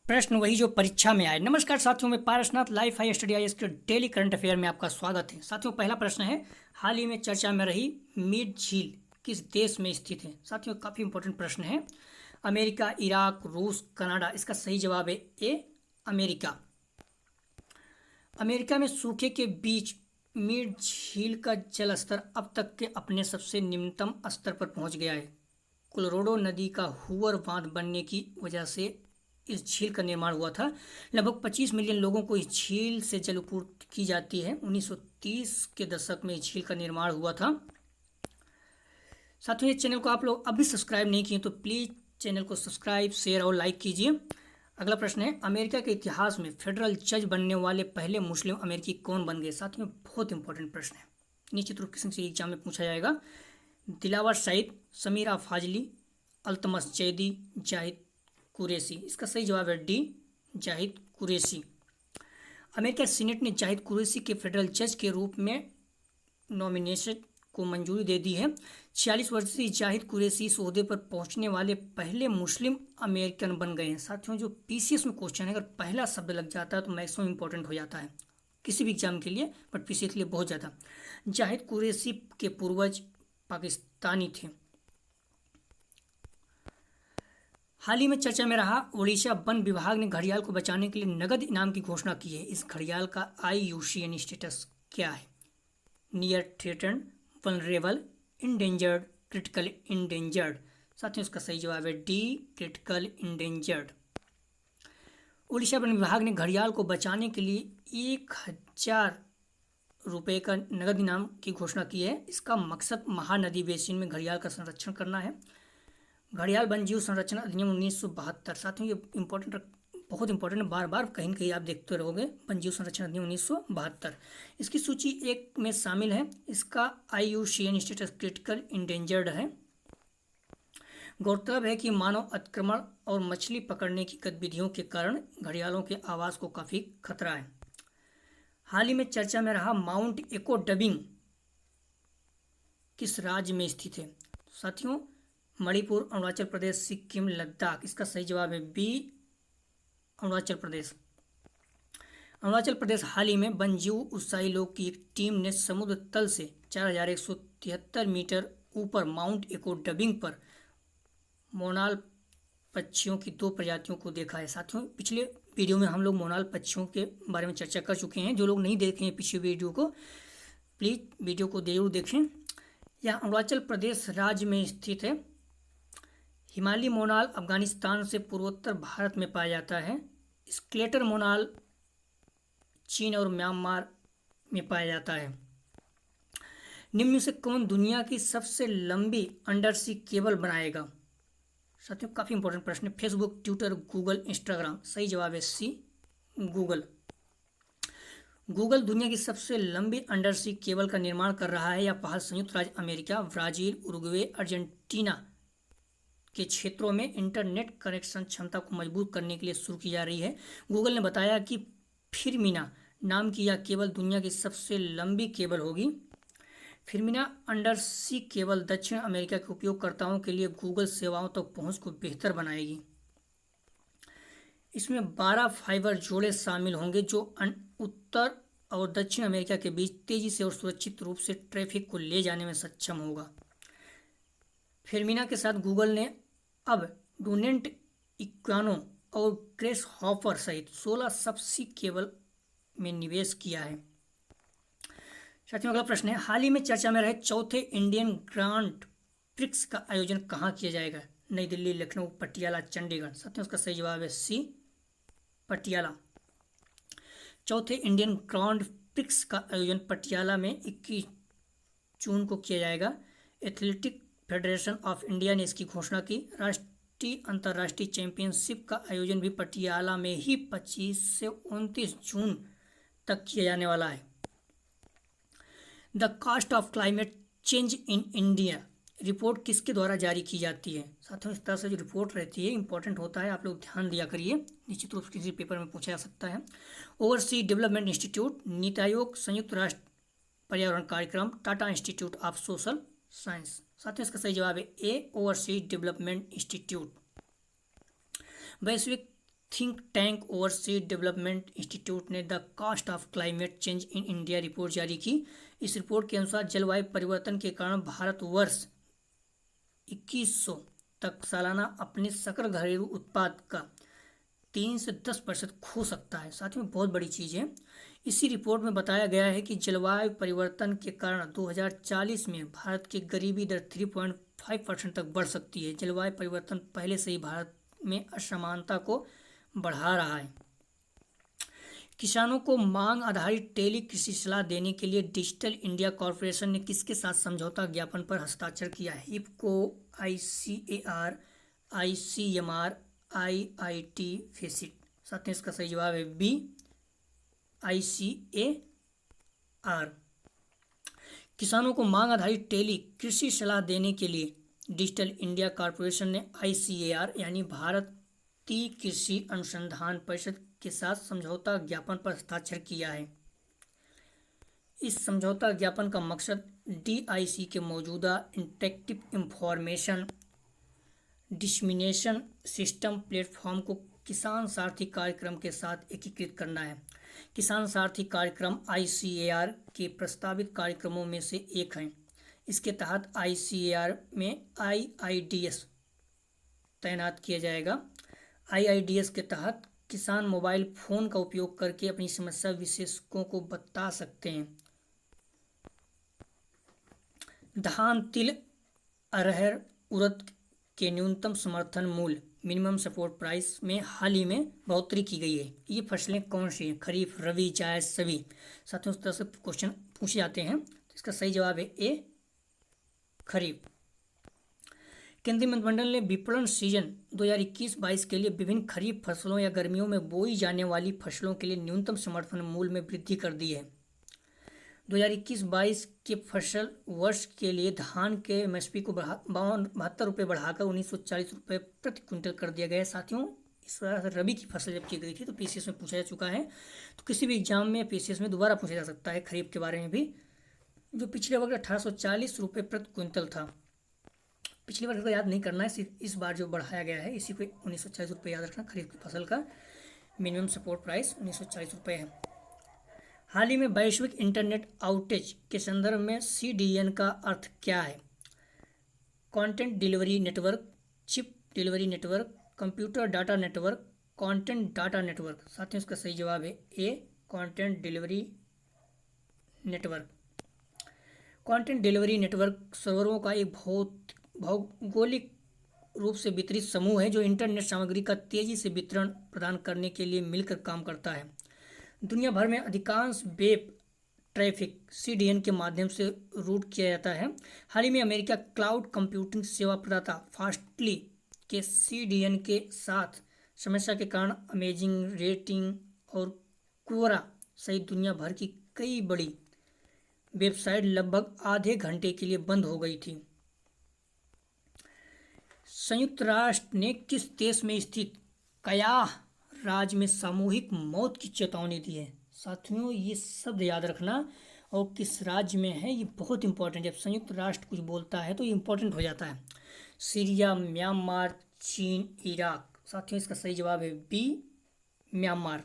प्रश्न वही जो परीक्षा में आए। नमस्कार साथियों, मैं पारसनाथ लाइफ हाई स्टडी आई के डेली करंट अफेयर में आपका स्वागत है। साथियों, पहला प्रश्न है, हाल ही में चर्चा में रही मीड झील किस देश में स्थित है। साथियों, काफ़ी इंपॉर्टेंट प्रश्न है। अमेरिका, इराक, रूस, कनाडा। इसका सही जवाब है ए, अमेरिका। अमेरिका में सूखे के बीच मीड झील का जल स्तर अब तक के अपने सबसे निम्नतम स्तर पर पहुंच गया है। कोलोराडो नदी का हूवर बांध बनने की वजह से इस झील का निर्माण हुआ था। लगभग 25 मिलियन लोगों को इस झील से जल आपूर्ति की जाती है। 1930 के दशक में इस झील का निर्माण हुआ था। साथियों, इस चैनल को आप लोग अभी सब्सक्राइब नहीं किए तो प्लीज़ चैनल को सब्सक्राइब, शेयर और लाइक कीजिए। अगला प्रश्न है, अमेरिका के इतिहास में फेडरल जज बनने वाले पहले मुस्लिम अमेरिकी कौन बन गए। साथियों, बहुत इंपॉर्टेंट प्रश्न है, निश्चित रूप से एग्जाम में पूछा जाएगा। दिलावर सईद, समीरा फाजली, अल्तमस जैदी, जाहिद कुरैशी। इसका सही जवाब है D, Zahid Qureshi. America senate ने जाहिद कुरैशी के फेडरल जज के रूप में नॉमिनेशन को मंजूरी दे दी है। 46 वर्षीय जाहिद कुरैशी इस ओहदे पर पहुंचने वाले पहले मुस्लिम अमेरिकन बन गए हैं। साथियों, जो पीसीएस में क्वेश्चन है, अगर पहला शब्द लग जाता है तो मैक्सिमम इंपॉर्टेंट हो जाता है किसी भी एग्जाम के लिए, बट पीसीएस के लिए बहुत ज़्यादा। जाहिद कुरैशी के पूर्वज पाकिस्तानी थे। हाल ही में चर्चा में रहा ओडिशा वन विभाग ने घड़ियाल को बचाने के लिए नगद इनाम की घोषणा की है। इस घड़ियाल का IUCN स्टेटस क्या है। Near threatened, vulnerable, endangered, critical endangered. साथियों, इसका सही जवाब है D, critical endangered. Odisha one विभाग ने घड़ियाल को बचाने के लिए 1000 रुपये का नगद इनाम की घोषणा की है। इसका मकसद महानदी बेसिन में घड़ियाल का संरक्षण करना है। घड़ियाल वन्यजीव संरक्षण अधिनियम 1972। साथियों, ये इंपॉर्टेंट, बहुत इंपॉर्टेंट है, बार बार कहीं न कहीं आप देखते रहोगे। वन्यजीव संरक्षण अधिनियम 1972 इसकी सूची 1 में शामिल है। इसका IUCN स्टेटस क्रिटिकल इंडेंजर्ड है। गौरतलब है कि मानव अतिक्रमण और मछली पकड़ने की गतिविधियों के कारण घड़ियालों के आवास को काफ़ी खतरा है। हाल ही में चर्चा में रहा माउंट एको डबिंग किस राज्य में स्थित है। साथियों, मणिपुर, अरुणाचल प्रदेश, सिक्किम, लद्दाख। इसका सही जवाब है बी, अरुणाचल प्रदेश। अरुणाचल प्रदेश हाल ही में वन्यजीव उत्साही लोग की एक टीम ने समुद्र तल से 4173 मीटर ऊपर माउंट एको डबिंग पर मोनाल पक्षियों की 2 प्रजातियों को देखा है। साथियों, पिछले वीडियो में हम लोग मोनाल पक्षियों के बारे में चर्चा कर चुके हैं। जो लोग नहीं देखे हैं पिछले वीडियो को, प्लीज़ वीडियो को जरूर देखें। यह अरुणाचल प्रदेश राज्य में स्थित है। हिमालयी मोनाल अफगानिस्तान से पूर्वोत्तर भारत में पाया जाता है। स्केलेटल मोनाल चीन और म्यांमार में पाया जाता है। निम्न में से कौन दुनिया की सबसे लंबी अंडर सी केबल बनाएगा। साथियों, काफ़ी इंपॉर्टेंट प्रश्न है। Facebook, Twitter, Google, Instagram. सही जवाब है सी, गूगल। गूगल दुनिया की सबसे लंबी अंडर सी केबल का निर्माण कर रहा है। यह पहल संयुक्त राज्य अमेरिका, ब्राज़ील, उरुग्वे, अर्जेंटीना के क्षेत्रों में इंटरनेट कनेक्शन क्षमता को मजबूत करने के लिए शुरू की जा रही है। गूगल ने बताया कि फिरमिना नाम की यह केबल दुनिया की सबसे लंबी केबल होगी। फिरमिना अंडर सी केबल दक्षिण अमेरिका के उपयोगकर्ताओं के लिए गूगल सेवाओं तक पहुंच को बेहतर बनाएगी। इसमें 12 फाइबर जोड़े शामिल होंगे जो उत्तर और दक्षिण अमेरिका के बीच तेजी से और सुरक्षित रूप से ट्रैफिक को ले जाने में सक्षम होगा। फिरमिना के साथ गूगल ने अब डोनेट, इक्वानो और ग्रेस हॉपर सहित 16 सबसी केबल में निवेश किया है। साथियों, अगला प्रश्न है, हाल ही में चर्चा में रहे चौथे इंडियन ग्रांड प्रिक्स का आयोजन कहाँ किया जाएगा। नई दिल्ली, लखनऊ, पटियाला, चंडीगढ़। साथियों, इसका सही जवाब है सी, पटियाला। चौथे इंडियन ग्रांड प्रिक्स का आयोजन पटियाला में 21 जून को किया जाएगा। एथलेटिक फेडरेशन ऑफ इंडिया ने इसकी घोषणा की। राष्ट्रीय अंतर्राष्ट्रीय चैंपियनशिप का आयोजन भी पटियाला में ही 25 से 29 जून तक किया जाने वाला है। The cost of climate change in India report किसके द्वारा जारी की जाती है। साथियों, इस तरह से जो रिपोर्ट रहती है इंपॉर्टेंट होता है, आप लोग ध्यान दिया करिए, निश्चित रूप से किसी पेपर में पूछा जा सकता है। Overseas Development institute, NITI Aayog, संयुक्त राष्ट्र पर्यावरण कार्यक्रम, Tata Institute of Social Science. साथियों, इसका सही जवाब है ए, ओवरसीज डेवलपमेंट इंस्टीट्यूट। वैश्विक think tank Overseas Development Institute ने the cost of climate change in India report जारी की। इस रिपोर्ट के अनुसार जलवायु परिवर्तन के कारण भारत वर्ष 2100 तक सालाना अपने सकल घरेलू उत्पाद का 3 से 10% खो सकता है। साथ में बहुत बड़ी चीज़ है। इसी रिपोर्ट में बताया गया है कि जलवायु परिवर्तन के कारण 2040 में भारत की गरीबी दर 3.5% तक बढ़ सकती है। जलवायु परिवर्तन पहले से ही भारत में असमानता को बढ़ा रहा है। किसानों को मांग आधारित टेली कृषि सलाह देने के लिए डिजिटल इंडिया कॉरपोरेशन ने किसके साथ समझौता ज्ञापन पर हस्ताक्षर किया है? IFFCO, ICAR, ICMR, IIT face it. साथ में इसका सही जवाब है बी, ICAR। किसानों को मांग आधारित टेली कृषि सलाह देने के लिए डिजिटल इंडिया कॉरपोरेशन ने ICAR यानी भारतीय कृषि अनुसंधान परिषद के साथ समझौता ज्ञापन पर हस्ताक्षर किया है। इस समझौता ज्ञापन का मकसद DIC के मौजूदा interactive information dissemination system platform को किसान सारथी कार्यक्रम के साथ एकीकृत करना है। किसान सारथी कार्यक्रम ICAR के प्रस्तावित कार्यक्रमों में से एक है। इसके तहत ICAR में IIDS तैनात किया जाएगा। IIDS के तहत किसान मोबाइल फ़ोन का उपयोग करके अपनी समस्या विशेषज्ञों को बता सकते हैं। धान, तिल, अरहर, उड़द के न्यूनतम समर्थन मूल्य मिनिमम सपोर्ट प्राइस में हाल ही में बढ़ोतरी की गई है। ये फसलें कौन सी हैं? खरीफ, रबी, जायद, सभी। साथियों, इस तरह से क्वेश्चन पूछे जाते हैं। तो इसका सही जवाब है ए, खरीफ। केंद्रीय मंत्रिमंडल ने विपणन सीजन 2021-22 के लिए विभिन्न खरीफ फसलों या गर्मियों में बोई जाने वाली फसलों के लिए न्यूनतम समर्थन मूल्य में वृद्धि कर दी है। 2021-22 के फसल वर्ष के लिए धान के MSP को 72 रुपये बढ़ाकर 1940 रुपये प्रति क्विंटल कर दिया गया है। साथियों, इस बार रबी की फसल जब की गई थी तो PCS में पूछा जा चुका है। तो किसी भी एग्जाम में PCS में दोबारा पूछा जा सकता है खरीफ के बारे में भी। जो पिछले वक्त 1840 रुपये प्रति क्विंटल था। पिछले वर्ष को याद नहीं करना है, इस बार जो बढ़ाया गया है इसी को 1940 रुपये याद रखना। खरीफ की फसल का मिनिमम सपोर्ट प्राइस 1940 रुपये है। हाल ही में वैश्विक इंटरनेट आउटेज के संदर्भ में CDN का अर्थ क्या है? Content delivery network, chip delivery network, computer data network, content data network. साथियों, इसका सही जवाब है A, content delivery network. Content delivery network सर्वरों का एक भौगोलिक रूप से वितरित समूह है जो इंटरनेट सामग्री का तेजी से वितरण प्रदान करने के लिए मिलकर काम करता है। दुनिया भर में अधिकांश वेब ट्रैफिक CDN के माध्यम से रूट किया जाता है। हाल ही में अमेरिका क्लाउड कंप्यूटिंग सेवा प्रदाता फास्टली के CDN के साथ समस्या के कारण अमेजिंग रेटिंग और क्वोरा सहित दुनिया भर की कई बड़ी वेबसाइट लगभग आधे घंटे के लिए बंद हो गई थी। संयुक्त राष्ट्र ने किस देश में स्थित कयाह राज्य में सामूहिक मौत की चेतावनी दी है? साथियों, ये शब्द याद रखना और किस राज्य में है ये बहुत इंपॉर्टेंट है। जब संयुक्त राष्ट्र कुछ बोलता है तो ये इंपॉर्टेंट हो जाता है। सीरिया, म्यांमार, चीन, इराक। साथियों, इसका सही जवाब है बी, म्यांमार।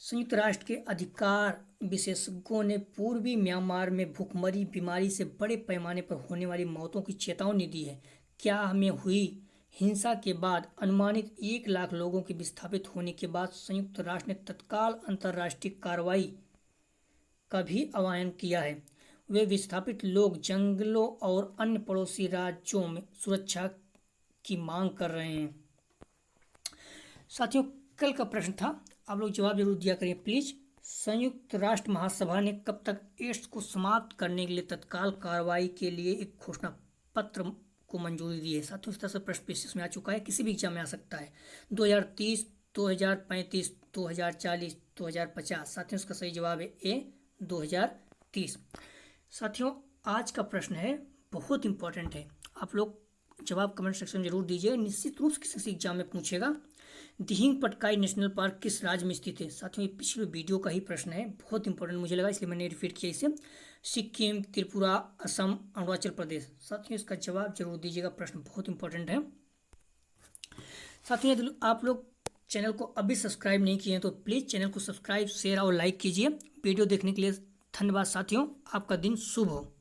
संयुक्त राष्ट्र के अधिकार विशेषज्ञों ने पूर्वी म्यांमार में भूखमरी बीमारी से बड़े पैमाने पर होने वाली मौतों की चेतावनी दी है। क्या में हुई हिंसा के बाद अनुमानित 1 लाख लोगों के विस्थापित होने के बाद संयुक्त राष्ट्र ने तत्काल अंतर्राष्ट्रीय कार्रवाई का भी आह्वान किया है। वे विस्थापित लोग जंगलों और अन्य पड़ोसी राज्यों में सुरक्षा की मांग कर रहे हैं। साथियों, कल का प्रश्न था, आप लोग जवाब जरूर दिया करिए प्लीज। संयुक्त राष्ट्र महासभा ने कब तक एड्स को समाप्त करने के लिए तत्काल कार्रवाई के लिए एक घोषणा पत्र को मंजूरी दी है? साथियों, इस तरह से प्रश्न PCS में आ चुका है, किसी भी एग्जाम में आ सकता है। 2030, 2035, 2040, 2050। साथियों, इसका सही जवाब है ए, 2030। साथियों, आज का प्रश्न है बहुत इंपॉर्टेंट है, आप लोग जवाब कमेंट सेक्शन में जरूर दीजिए। निश्चित रूप से किसी एग्जाम में पूछेगा। दिहिंग पटकाई नेशनल पार्क किस राज्य में स्थित है? साथियों, ये पिछले वीडियो का ही प्रश्न है, बहुत इंपॉर्टेंट मुझे लगा इसलिए मैंने रिपीट किया इसे। सिक्किम, त्रिपुरा, असम, अरुणाचल प्रदेश। साथियों, इसका जवाब जरूर दीजिएगा, प्रश्न बहुत इंपॉर्टेंट है। साथियों यदि आप लोग चैनल को अभी सब्सक्राइब नहीं किए हैं तो प्लीज़ चैनल को सब्सक्राइब, शेयर और लाइक कीजिए। वीडियो देखने के लिए धन्यवाद साथियों। आपका दिन शुभ हो।